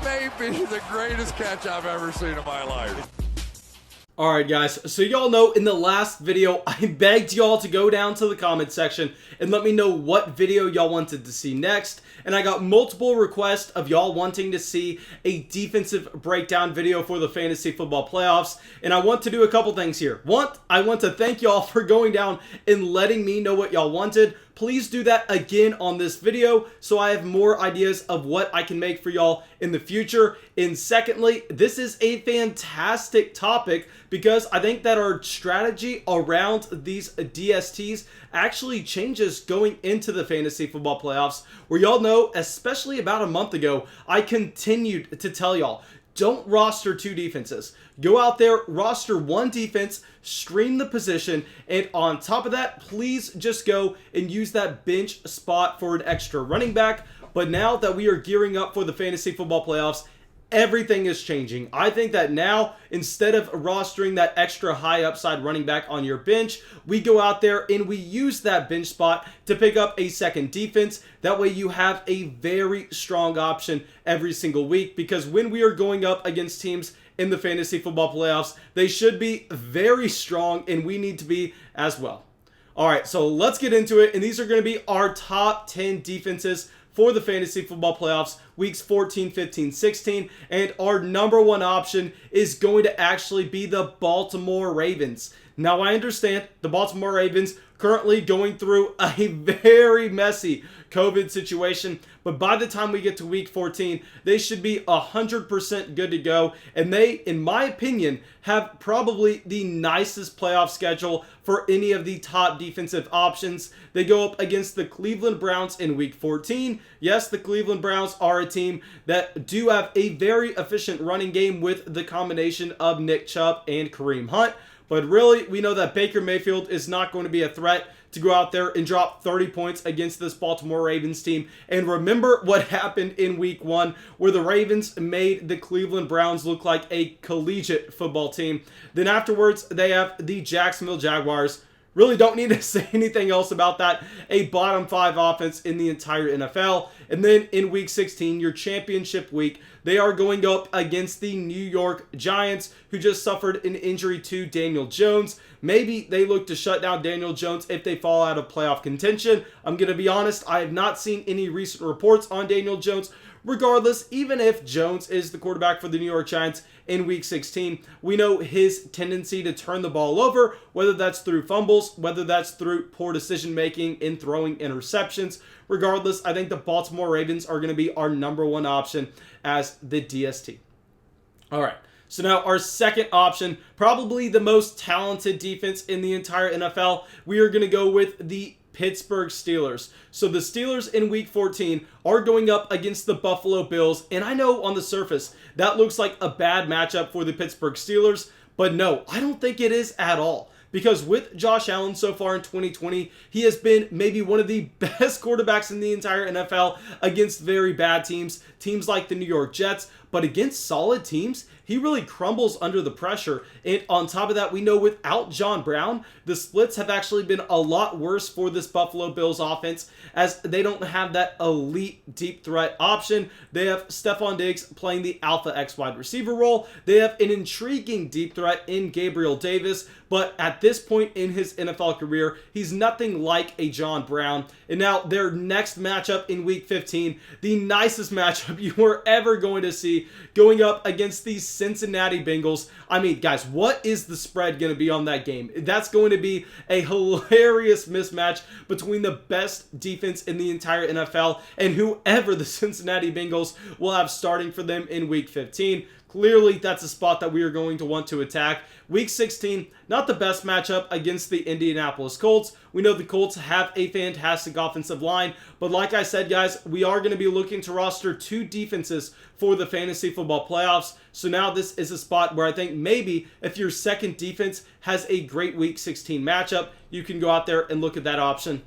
may be the greatest catch I've ever seen in my life. Alright guys, so y'all know in the last video, I begged y'all to go down to the comment section and let me know what video y'all wanted to see next. And I got multiple requests of y'all wanting to see a defensive breakdown video for the fantasy football playoffs. And I want to do a couple things here. One, I want to thank y'all for going down and letting me know what y'all wanted. Please do that again on this video so I have more ideas of what I can make for y'all in the future. And secondly, this is a fantastic topic because I think that our strategy around these DSTs actually changes going into the fantasy football playoffs, where y'all know, especially about a month ago, I continued to tell y'all, don't roster two defenses. Go out there, roster one defense, stream the position, and on top of that, please just go and use that bench spot for an extra running back. But now that we are gearing up for the fantasy football playoffs, everything is changing. I think that now, instead of rostering that extra high upside running back on your bench, we go out there and we use that bench spot to pick up a second defense. That way you have a very strong option every single week, because when we are going up against teams in the fantasy football playoffs, they should be very strong and we need to be as well. All right, so let's get into it. And these are going to be our top 10 defenses for the fantasy football playoffs, weeks 14, 15, 16. And our number one option is going to actually be the Baltimore Ravens. Now, I understand the Baltimore Ravens currently going through a very messy COVID situation, but by the time we get to week 14, they should be 100% good to go. And they, in my opinion, have probably the nicest playoff schedule for any of the top defensive options. They go up against the Cleveland Browns in week 14. Yes, the Cleveland Browns are a team that do have a very efficient running game with the combination of Nick Chubb and Kareem Hunt. But really, we know that Baker Mayfield is not going to be a threat to go out there and drop 30 points against this Baltimore Ravens team. And remember what happened in week 1, where the Ravens made the Cleveland Browns look like a collegiate football team. Then afterwards, they have the Jacksonville Jaguars. Really don't need to say anything else about that. A bottom 5 offense in the entire NFL. And then in week 16, your championship week, they are going up against the New York Giants, who just suffered an injury to Daniel Jones. Maybe they look to shut down Daniel Jones if they fall out of playoff contention. I'm going to be honest, I have not seen any recent reports on Daniel Jones. Regardless, even if Jones is the quarterback for the New York Giants in week 16, we know his tendency to turn the ball over, whether that's through fumbles, whether that's through poor decision making in throwing interceptions. Regardless, I think the Baltimore Ravens are going to be our number one option as the DST. All right. So now our second option, probably the most talented defense in the entire NFL, we are going to go with the Pittsburgh Steelers. So the Steelers in week 14 are going up against the Buffalo Bills. And I know on the surface that looks like a bad matchup for the Pittsburgh Steelers, but no, I don't think it is at all. Because with Josh Allen so far in 2020, he has been maybe one of the best quarterbacks in the entire NFL against very bad teams, teams like the New York Jets. But against solid teams, he really crumbles under the pressure. And on top of that, we know without John Brown, the splits have actually been a lot worse for this Buffalo Bills offense, as they don't have that elite deep threat option. They have Stephon Diggs playing the alpha X wide receiver role. They have an intriguing deep threat in Gabriel Davis, but at this point in his NFL career, he's nothing like a John Brown. And now their next matchup in week 15, the nicest matchup you were ever going to see, going up against the Cincinnati Bengals. I mean, guys, what is the spread going to be on that game? That's going to be a hilarious mismatch between the best defense in the entire NFL and whoever the Cincinnati Bengals will have starting for them in week 15. Clearly, that's a spot that we are going to want to attack. Week 16, not the best matchup against the Indianapolis Colts. We know the Colts have a fantastic offensive line, but like I said, guys, we are going to be looking to roster two defenses for the fantasy football playoffs. So now this is a spot where I think maybe if your second defense has a great week 16 matchup, you can go out there and look at that option.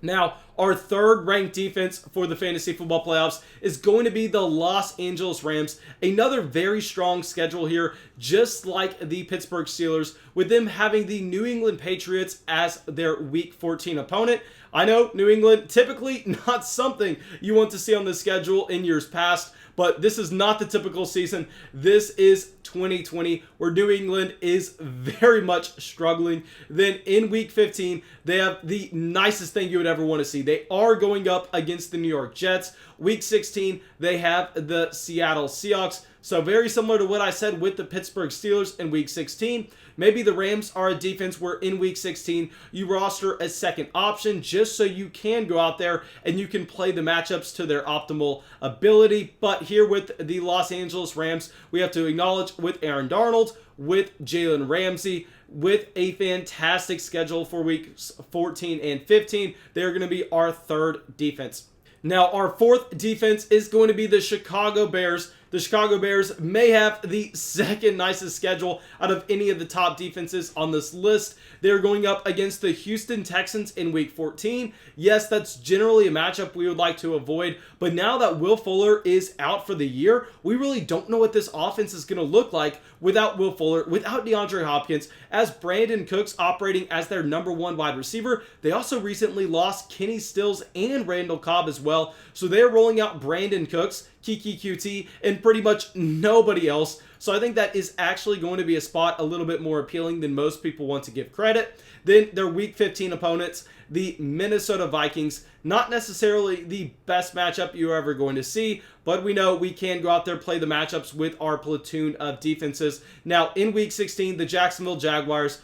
Now, our third ranked defense for the fantasy football playoffs is going to be the Los Angeles Rams. Another very strong schedule here, just like the Pittsburgh Steelers, with them having the New England Patriots as their week 14 opponent. I know New England, typically not something you want to see on the schedule in years past, but this is not the typical season. This is 2020, where New England is very much struggling. Then in week 15, they have the nicest thing you would ever want to see. They are going up against the New York Jets. Week 16, they have the Seattle Seahawks. So very similar to what I said with the Pittsburgh Steelers in week 16. Maybe the Rams are a defense where in week 16 you roster a second option just so you can go out there and you can play the matchups to their optimal ability. But here with the Los Angeles Rams, we have to acknowledge with Aaron Darnold, with Jalen Ramsey, with a fantastic schedule for weeks 14 and 15, they're going to be our third defense. Now, our fourth defense is going to be the Chicago Bears. The Chicago Bears may have the second nicest schedule out of any of the top defenses on this list. They're going up against the Houston Texans in week 14. Yes, that's generally a matchup we would like to avoid, but now that Will Fuller is out for the year, we really don't know what this offense is going to look like without Will Fuller, without DeAndre Hopkins, as Brandon Cooks operating as their number one wide receiver. They also recently lost Kenny Stills and Randall Cobb as well, so they're rolling out Brandon Cooks, Kiki QT, and pretty much nobody else. So I think that is actually going to be a spot a little bit more appealing than most people want to give credit. Then their week 15 opponents, the Minnesota Vikings, not necessarily the best matchup you're ever going to see, but we know we can go out there, play the matchups with our platoon of defenses. Now, in week 16, the Jacksonville Jaguars,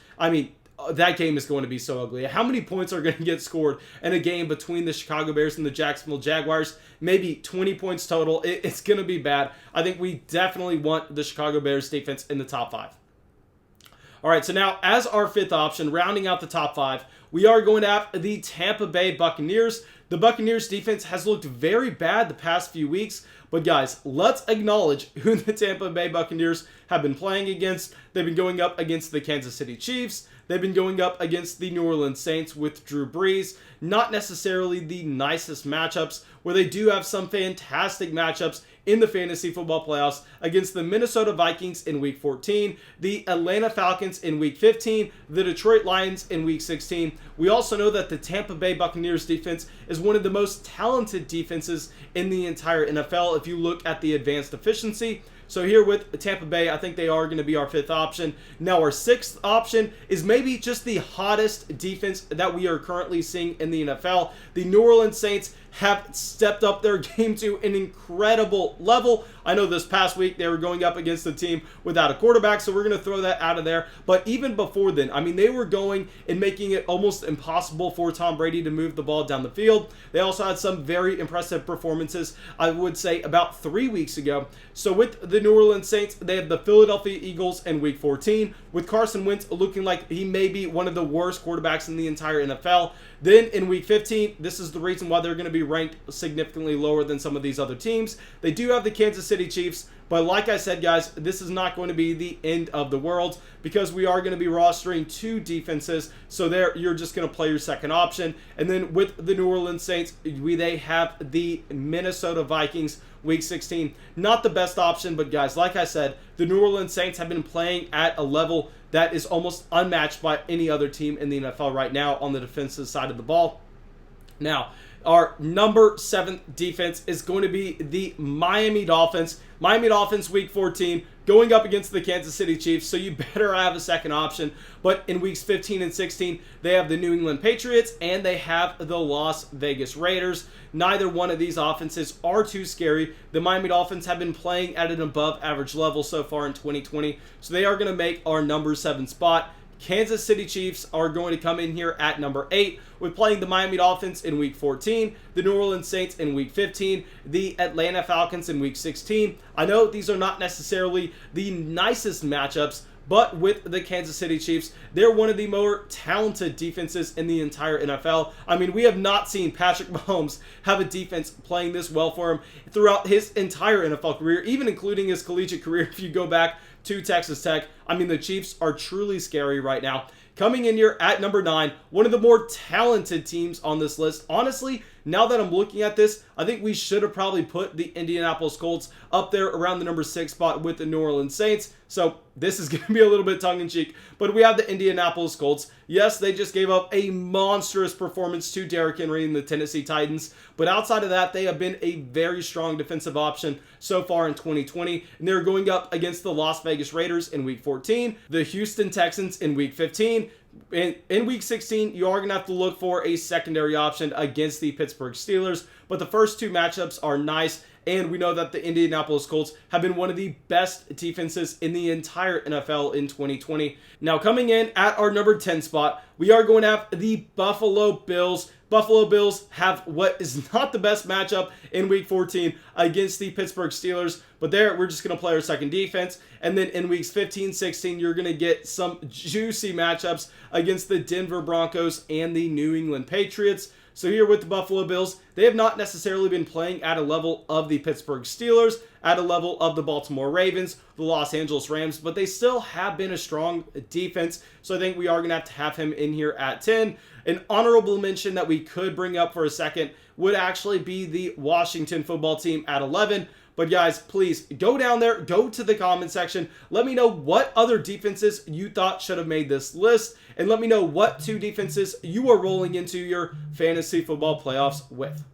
that game is going to be so ugly. How many points are going to get scored in a game between the Chicago Bears and the Jacksonville Jaguars? Maybe 20 points total. It's going to be bad. I think we definitely want the Chicago Bears defense in the top 5. All right, so now as our fifth option, rounding out the top 5, we are going to have the Tampa Bay Buccaneers. The Buccaneers defense has looked very bad the past few weeks, but guys, let's acknowledge who the Tampa Bay Buccaneers have been playing against. They've been going up against the Kansas City Chiefs. They've been going up against the New Orleans Saints with Drew Brees. Not necessarily the nicest matchups, where they do have some fantastic matchups in the fantasy football playoffs against the Minnesota Vikings in week 14, the Atlanta Falcons in week 15, the Detroit Lions in week 16. We also know that the Tampa Bay Buccaneers defense is one of the most talented defenses in the entire NFL if you look at the advanced efficiency. So here with Tampa Bay, I think they are going to be our fifth option. Now our sixth option is maybe just the hottest defense that we are currently seeing in the NFL. The New Orleans Saints have stepped up their game to an incredible level. I know this past week they were going up against a team without a quarterback, so we're going to throw that out of there. But even before then, they were going and making it almost impossible for Tom Brady to move the ball down the field. They also had some very impressive performances, I would say, about 3 weeks ago. So with the New Orleans Saints, they have the Philadelphia Eagles in week 14, with Carson Wentz looking like he may be one of the worst quarterbacks in the entire NFL. Then in week 15, this is the reason why they're going to be ranked significantly lower than some of these other teams. They do have the Kansas City Chiefs, but like I said, guys, this is not going to be the end of the world, because we are going to be rostering 2 defenses. So there, you're just going to play your second option. And then with the New Orleans Saints, they have the Minnesota Vikings week 16. Not the best option, but guys, like I said, the New Orleans Saints have been playing at a level that is almost unmatched by any other team in the NFL right now on the defensive side of the ball. Now, our number 7 defense is going to be the Miami Dolphins. Miami Dolphins week 14 going up against the Kansas City Chiefs, so you better have a second option. But in weeks 15 and 16, they have the New England Patriots and they have the Las Vegas Raiders. Neither one of these offenses are too scary. The Miami Dolphins have been playing at an above average level so far in 2020, so they are going to make our number 7 spot. Kansas City Chiefs are going to come in here at number 8 with playing the Miami Dolphins in week 14, the New Orleans Saints in week 15, the Atlanta Falcons in week 16. I know these are not necessarily the nicest matchups, but with the Kansas City Chiefs, they're one of the more talented defenses in the entire NFL. We have not seen Patrick Mahomes have a defense playing this well for him throughout his entire NFL career, even including his collegiate career if you go back to Texas Tech. The Chiefs are truly scary right now. Coming in here at number 9, one of the more talented teams on this list. Honestly, now that I'm looking at this, I think we should have probably put the Indianapolis Colts up there around the number 6 spot with the New Orleans Saints. So this is going to be a little bit tongue-in-cheek, but we have the Indianapolis Colts. Yes, they just gave up a monstrous performance to Derrick Henry and the Tennessee Titans, but outside of that, they have been a very strong defensive option so far in 2020, and they're going up against the Las Vegas Raiders in Week 14, the Houston Texans in Week 15, in Week 16, you are going to have to look for a secondary option against the Pittsburgh Steelers, but the first two matchups are nice, and we know that the Indianapolis Colts have been one of the best defenses in the entire NFL in 2020. Now, coming in at our number 10 spot, we are going to have the Buffalo Bills. Buffalo Bills have what is not the best matchup in Week 14 against the Pittsburgh Steelers, but there we're just going to play our second defense. And then in Weeks 15, 16, you're going to get some juicy matchups against the Denver Broncos and the New England Patriots. So here with the Buffalo Bills, they have not necessarily been playing at a level of the Pittsburgh Steelers, at a level of the Baltimore Ravens, the Los Angeles Rams, but they still have been a strong defense. So I think we are going to have him in here at 10. An honorable mention that we could bring up for a second would actually be the Washington football team at 11. But guys, please go down there, go to the comment section. Let me know what other defenses you thought should have made this list. And let me know what two defenses you are rolling into your fantasy football playoffs with.